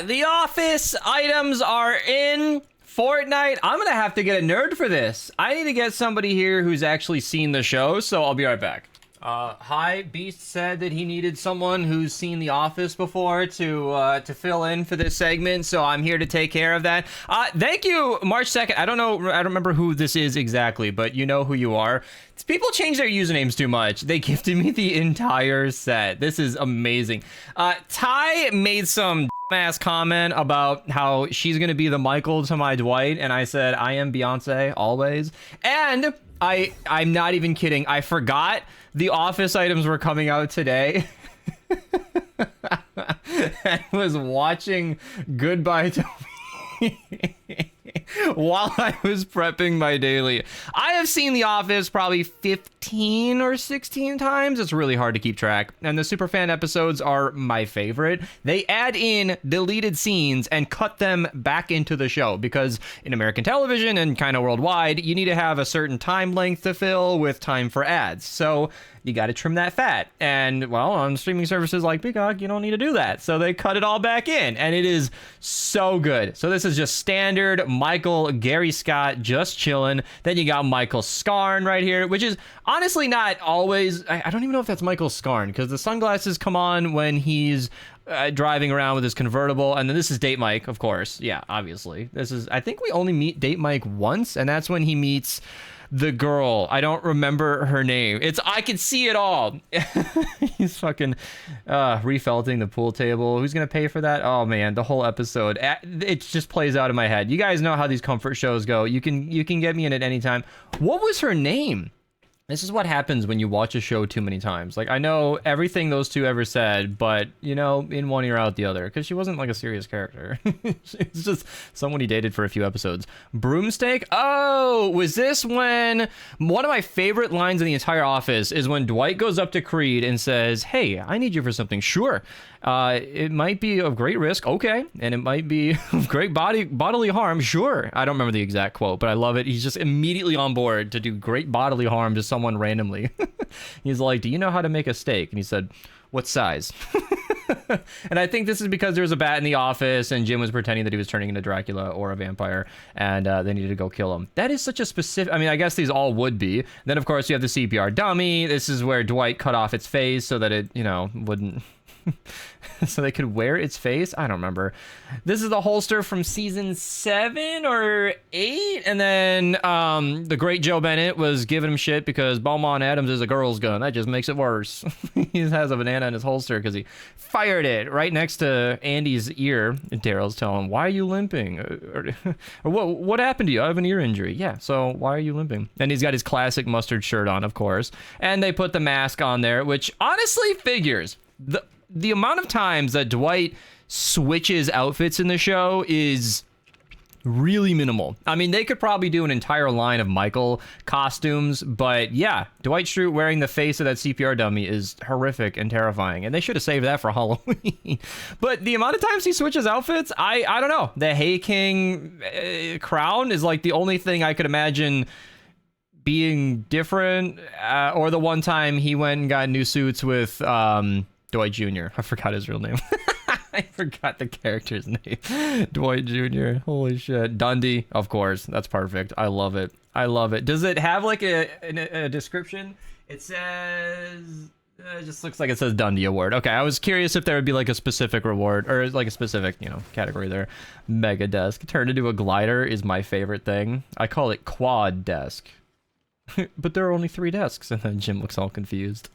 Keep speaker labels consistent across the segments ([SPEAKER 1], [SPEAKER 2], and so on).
[SPEAKER 1] The office items are in Fortnite. I'm gonna have to get a nerd for this. I need to get somebody here who's actually seen the show, so I'll be right back. Hi, Beast said that he needed someone who's seen The Office before to fill in for this segment, so I'm here to take care of that. Thank you, March 2nd. I don't remember who this is exactly, but you know who you are. People change their usernames too much. They gifted me the entire set. This is amazing. Ty made some ass comment about how she's gonna be the Michael to my Dwight, and I said I am Beyonce always. And I'm not even kidding. I forgot the Office items were coming out today. I was watching Goodbye Toby while I was prepping my daily. I have seen The Office probably 15 or 16 times. It's really hard to keep track. And the Superfan episodes are my favorite. They add in deleted scenes and cut them back into the show because in American television and kind of worldwide, you need to have a certain time length to fill with time for ads. So you got to trim that fat. And, well, on streaming services like Peacock, you don't need to do that. So they cut it all back in, and it is so good. So this is just standard Michael, Gary Scott, just chilling. Then you got Michael Scarn right here, which is honestly not always... I don't even know if that's Michael Scarn, because the sunglasses come on when he's driving around with his convertible. And then this is Date Mike, of course. Yeah, obviously. This is... I think we only meet Date Mike once, and that's when he meets... the girl. I don't remember her name. I can see it all. He's fucking refelting the pool table. Who's gonna pay for that? Oh man, the whole episode. It just plays out in my head. You guys know how these comfort shows go. You can get me in at any time. What was her name? This is what happens when you watch a show too many times. Like, I know everything those two ever said, but, you know, in one ear out the other, because she wasn't, like, a serious character. It's just someone he dated for a few episodes. Broomstick? Oh, was this when... One of my favorite lines in the entire Office is when Dwight goes up to Creed and says, hey, I need you for something. Sure. It might be of great risk, okay, and it might be of great bodily harm, sure. I don't remember the exact quote, but I love it. He's just immediately on board to do great bodily harm to someone randomly. He's like, do you know how to make a steak? And he said, what size? And I think this is because there was a bat in the office and Jim was pretending that he was turning into Dracula or a vampire, and they needed to go kill him. That is such a specific... I mean, I guess these all would be. Then, of course, you have the CPR dummy. This is where Dwight cut off its face so that it, you know, wouldn't... so they could wear its face. I don't remember. This is the holster from season 7 or 8, and then the great Joe Bennett was giving him shit because Beaumont Adams is a girl's gun. That just makes it worse. He has a banana in his holster because he fired it right next to Andy's ear. And Daryl's telling him, why are you limping? Or what happened to you? I have an ear injury. Yeah, so why are you limping? And he's got his classic mustard shirt on, of course, and they put the mask on there, which honestly figures. The amount of times that Dwight switches outfits in the show is really minimal. I mean, they could probably do an entire line of Michael costumes, but yeah, Dwight Schrute wearing the face of that CPR dummy is horrific and terrifying, and they should have saved that for Halloween. But the amount of times he switches outfits, I don't know. The Hey King crown is like the only thing I could imagine being different, or the one time he went and got new suits with Dwight Jr. I forgot his real name. I forgot the character's name. Dwight Jr. Holy shit. Dundee, of course. That's perfect. I love it. I love it. Does it have like a description? It says... it just looks like it says Dundee Award. Okay, I was curious if there would be like a specific reward or like a specific, you know, category there. Mega desk. Turned into a glider is my favorite thing. I call it quad desk. But there are only 3 desks, and then Jim looks all confused.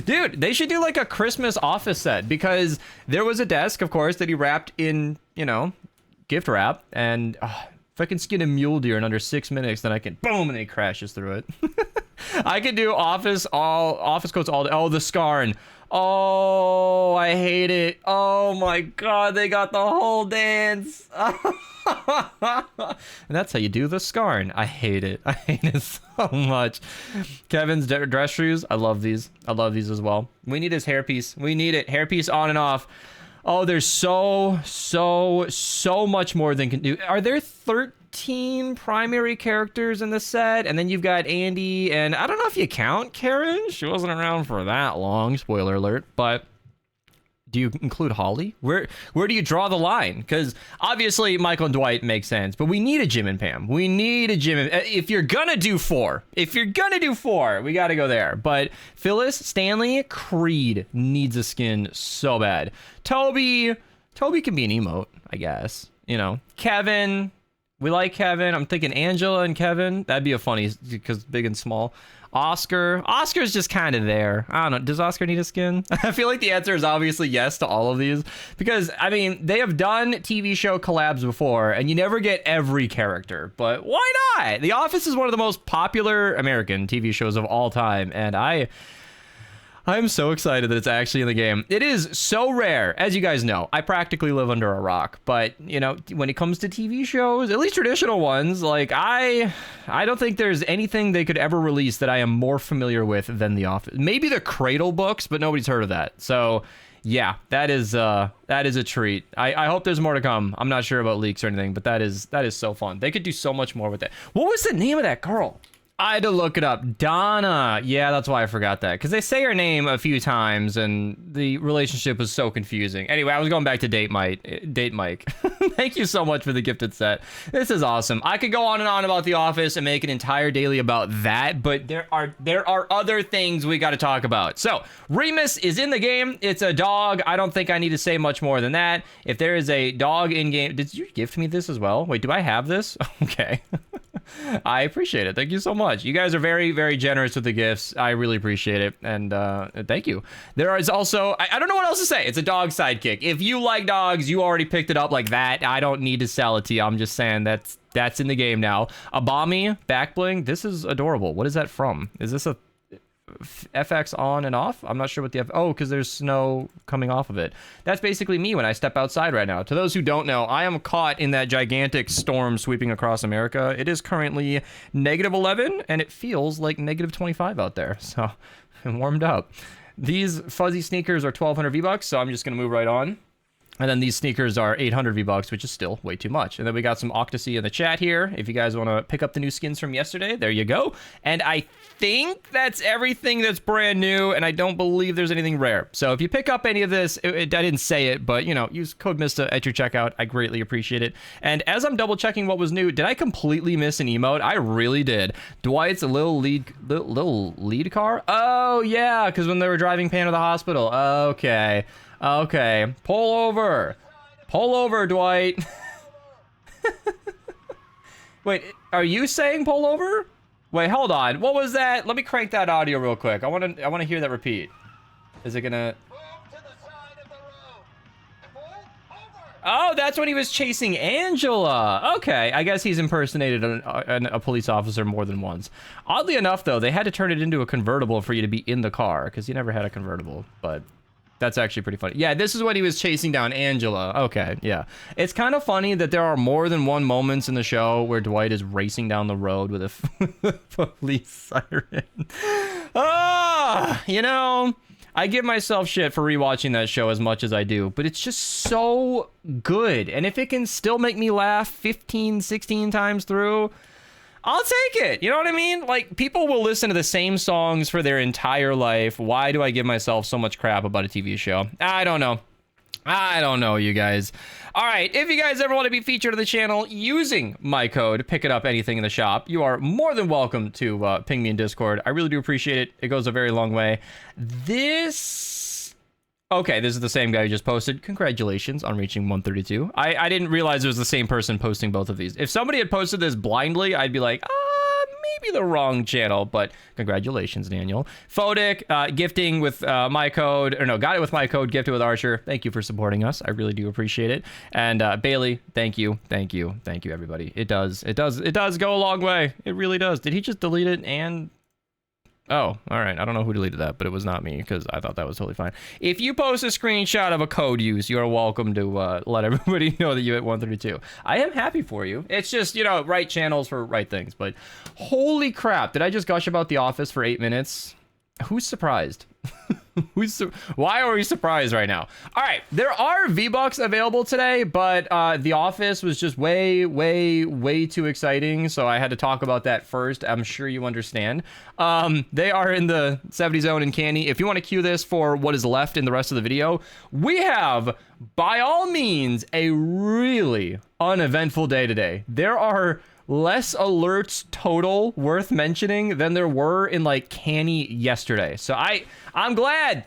[SPEAKER 1] Dude, they should do like a Christmas office set, because there was a desk, of course, that he wrapped in, you know, gift wrap, and if I can skin a mule deer in under 6 minutes, then I can boom, and he crashes through it. I could do office coats all day. Oh, the Scarn. Oh, I hate it. Oh my god, they got the whole dance. And that's how you do the Scarn. I hate it. I hate it so much. Kevin's dress shoes. I love these. I love these as well. We need his hairpiece. We need it. Hairpiece on and off. Oh, there's so much more than can do. Are there 13 primary characters in the set? And then you've got Andy, and I don't know if you count Karen. She wasn't around for that long. Spoiler alert. But do you include Holly? Where do you draw the line? Because obviously Michael and Dwight make sense, but we need a Jim and Pam. We need a Jim and... If you're gonna do four, we gotta go there. But Phyllis, Stanley, Creed needs a skin so bad. Toby can be an emote, I guess. You know, Kevin, we like Kevin. I'm thinking Angela and Kevin. That'd be a funny, because big and small. Oscar's just kind of there. I don't know. Does Oscar need a skin? I feel like the answer is obviously yes to all of these, because I mean, they have done TV show collabs before and you never get every character, but why not? The Office is one of the most popular American TV shows of all time, and I'm so excited that it's actually in the game. It is so rare, as you guys know. I practically live under a rock, but you know, when it comes to TV shows, at least traditional ones, like I don't think there's anything they could ever release that I am more familiar with than The Office. Maybe the Cradle books, but nobody's heard of that. So yeah, that is a treat. I hope there's more to come. I'm not sure about leaks or anything, but that is so fun. They could do so much more with it. What was the name of that girl? I had to look it up. Donna. Yeah, that's why I forgot that. Because they say her name a few times, and the relationship was so confusing. Anyway, I was going back to Date Mike. Thank you so much for the gifted set. This is awesome. I could go on and on about The Office and make an entire daily about that, but there are other things we got to talk about. So, Remus is in the game. It's a dog. I don't think I need to say much more than that. If there is a dog in game... Did you gift me this as well? Wait, do I have this? Okay. I appreciate it. Thank you so much. You guys are very, very generous with the gifts. I really appreciate it. And thank you. There is also, I don't know what else to say. It's a dog sidekick. If you like dogs, you already picked it up like that. I don't need to sell it to you. I'm just saying that's in the game now. Abami, back bling. This is adorable. What is that from? Is this a FX on and off? I'm not sure what the oh, because there's snow coming off of it. That's basically me when I step outside right now. To those who don't know, I am caught in that gigantic storm sweeping across America. It is currently -11 and it feels like -25 out there, so I'm warmed up. These fuzzy sneakers are 1,200 V-Bucks, so I'm just gonna move right on. And then these sneakers are 800 V-Bucks, which is still way too much. And then we got some Octasy in the chat here. If you guys want to pick up the new skins from yesterday, there you go. And I think that's everything that's brand new, and I don't believe there's anything rare. So if you pick up any of this, I didn't say it, but, you know, use code Mista at your checkout. I greatly appreciate it. And as I'm double checking what was new, did I completely miss an emote? I really did. Dwight's a little lead car? Oh, yeah, because when they were driving Pam to the hospital. Okay. Okay, pull over, Dwight. Wait, are you saying pull over? Wait, hold on. What was that? Let me crank that audio real quick. I want to hear that repeat. Is it gonna? Oh, that's when he was chasing Angela. Okay, I guess he's impersonated a police officer more than once. Oddly enough, though, they had to turn it into a convertible for you to be in the car because he never had a convertible, but. That's actually pretty funny. Yeah, this is when he was chasing down Angela. Okay, yeah. It's kind of funny that there are more than one moments in the show where Dwight is racing down the road with a police siren. You know, I give myself shit for rewatching that show as much as I do, but it's just so good. And if it can still make me laugh 15, 16 times through, I'll take it. You know what I mean? Like, people will listen to the same songs for their entire life. Why do I give myself so much crap about a TV show? I don't know, you guys. All right, if you guys ever want to be featured on the channel using my code, pick it up anything in the shop, you are more than welcome to ping me in Discord. I really do appreciate it. It goes a very long way. Okay, this is the same guy who just posted. Congratulations on reaching 132. I didn't realize it was the same person posting both of these. If somebody had posted this blindly, I'd be like, maybe the wrong channel, but congratulations, Daniel. Fodic, gifting with my code, or no, got it with my code, gifted with Archer. Thank you for supporting us. I really do appreciate it. And Bailey, thank you, everybody. It does go a long way. It really does. Did he just delete it and... Oh, all right. I don't know who deleted that, but it was not me because I thought that was totally fine. If you post a screenshot of a code use, you're welcome to let everybody know that you hit 132. I am happy for you. It's just, you know, right channels for right things. But holy crap, did I just gush about The Office for 8 minutes? Who's surprised? Why are we surprised right now? All right, there are V-Bucks available today, but The Office was just way too exciting, so I had to talk about that first. I'm sure you understand. They are in the 70 zone in Candy. If you want to cue this for what is left in the rest of the video, we have, by all means, a really uneventful day today. There are less alerts total worth mentioning than there were in like Canny yesterday. So I'm glad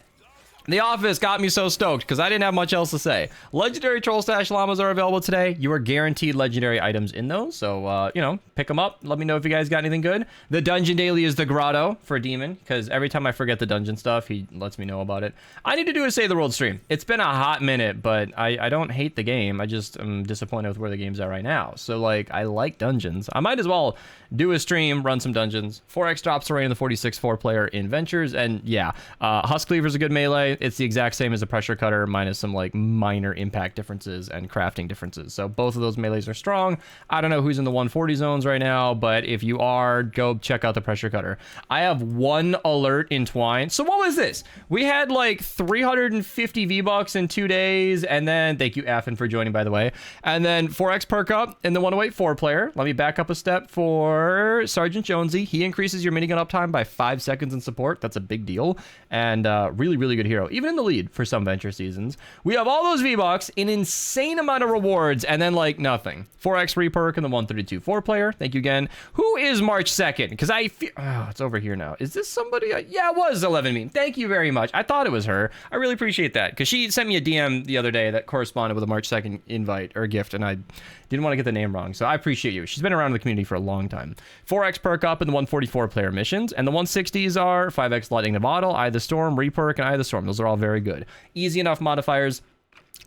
[SPEAKER 1] The Office got me so stoked because I didn't have much else to say. Legendary Troll Stash Llamas are available today. You are guaranteed legendary items in those. So, you know, pick them up. Let me know if you guys got anything good. The dungeon daily is the grotto for Demon because every time I forget the dungeon stuff, he lets me know about it. I need to do a Save the World stream. It's been a hot minute, but I don't hate the game. I just am disappointed with where the game's at right now. So, like, I like dungeons. I might as well do a stream, run some dungeons. 4x drops array in the 46 4-player in Ventures. And, yeah, Husk Cleaver's a good melee. It's the exact same as a pressure cutter minus some like minor impact differences and crafting differences. So both of those melees are strong. I don't know who's in the 140 zones right now, but if you are, go check out the pressure cutter. I have one alert in Twine. So what was this? We had like 350 V-Bucks in 2 days, and then thank you Affin for joining, by the way. And then 4x perk up in the 108 4-player. Let me back up a step for Sergeant Jonesy. He increases your minigun uptime by 5 seconds in support. That's a big deal, and really good hero, even in the lead for some Venture seasons. We have all those V-Bucks, an insane amount of rewards, and then like nothing. 4x reperk in the 132 4-player. Thank you again. Who is March 2nd? Because I feel, oh, it's over here now. Is this somebody? Yeah, it was 11 meme. Thank you very much. I thought it was her. I really appreciate that because she sent me a DM the other day that corresponded with a March 2nd invite or gift, and I didn't want to get the name wrong, so I appreciate you. She's been around in the community for a long time. 4x perk up in the 144 player missions, and the 160s are 5x lightning the bottle, Eye of the Storm, reperk, and Eye of the Storm. Those are all very good. Easy enough modifiers.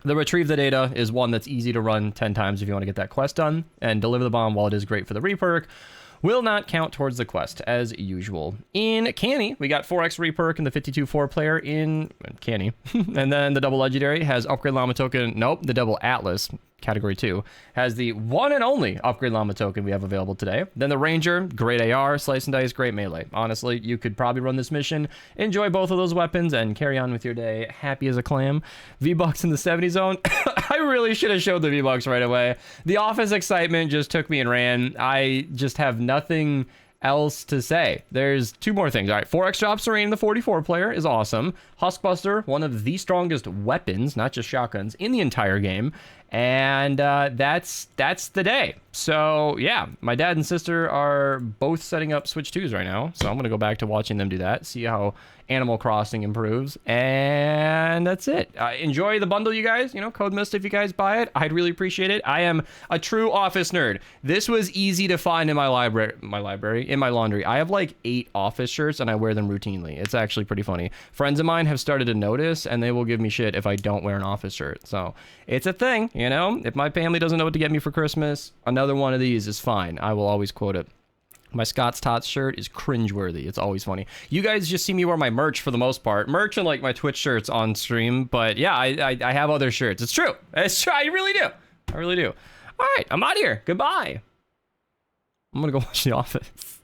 [SPEAKER 1] The retrieve the data is one that's easy to run 10 times if you want to get that quest done, and deliver the bomb, while it is great for the reperk, will not count towards the quest as usual. In Canny, we got 4x reperk in the 52 4-player in Canny, and then the double legendary has upgrade llama token. Nope, the double atlas category 2 has the one and only upgrade llama token we have available today. Then the ranger, great AR, slice and dice, great melee. Honestly, you could probably run this mission, enjoy both of those weapons, and carry on with your day happy as a clam. V-Bucks in the 70 zone. I really should have showed the V-Bucks right away. The Office excitement just took me and ran. I just have nothing else to say. There's 2 more things. All right, 4x drop serene in the 44 player is awesome. Huskbuster, one of the strongest weapons, not just shotguns, in the entire game. And that's the day. So yeah, my dad and sister are both setting up Switch 2s right now, so I'm gonna go back to watching them do that, see how Animal Crossing improves, and that's it. Enjoy the bundle, you guys. You know, code Mista if you guys buy it. I'd really appreciate it. I am a true Office nerd. This was easy to find in my library, in my laundry. I have like 8 Office shirts and I wear them routinely. It's actually pretty funny. Friends of mine have started to notice, and they will give me shit if I don't wear an Office shirt. So it's a thing, you know. If my family doesn't know what to get me for Christmas, another one of these is fine. I will always quote it. My Scott's Tots shirt is cringeworthy. It's always funny. You guys just see me wear my merch for the most part. Merch and like my Twitch shirts on stream. But yeah, I have other shirts. It's true. It's true. I really do. I really do. All right, I'm out of here. Goodbye. I'm going to go watch The Office.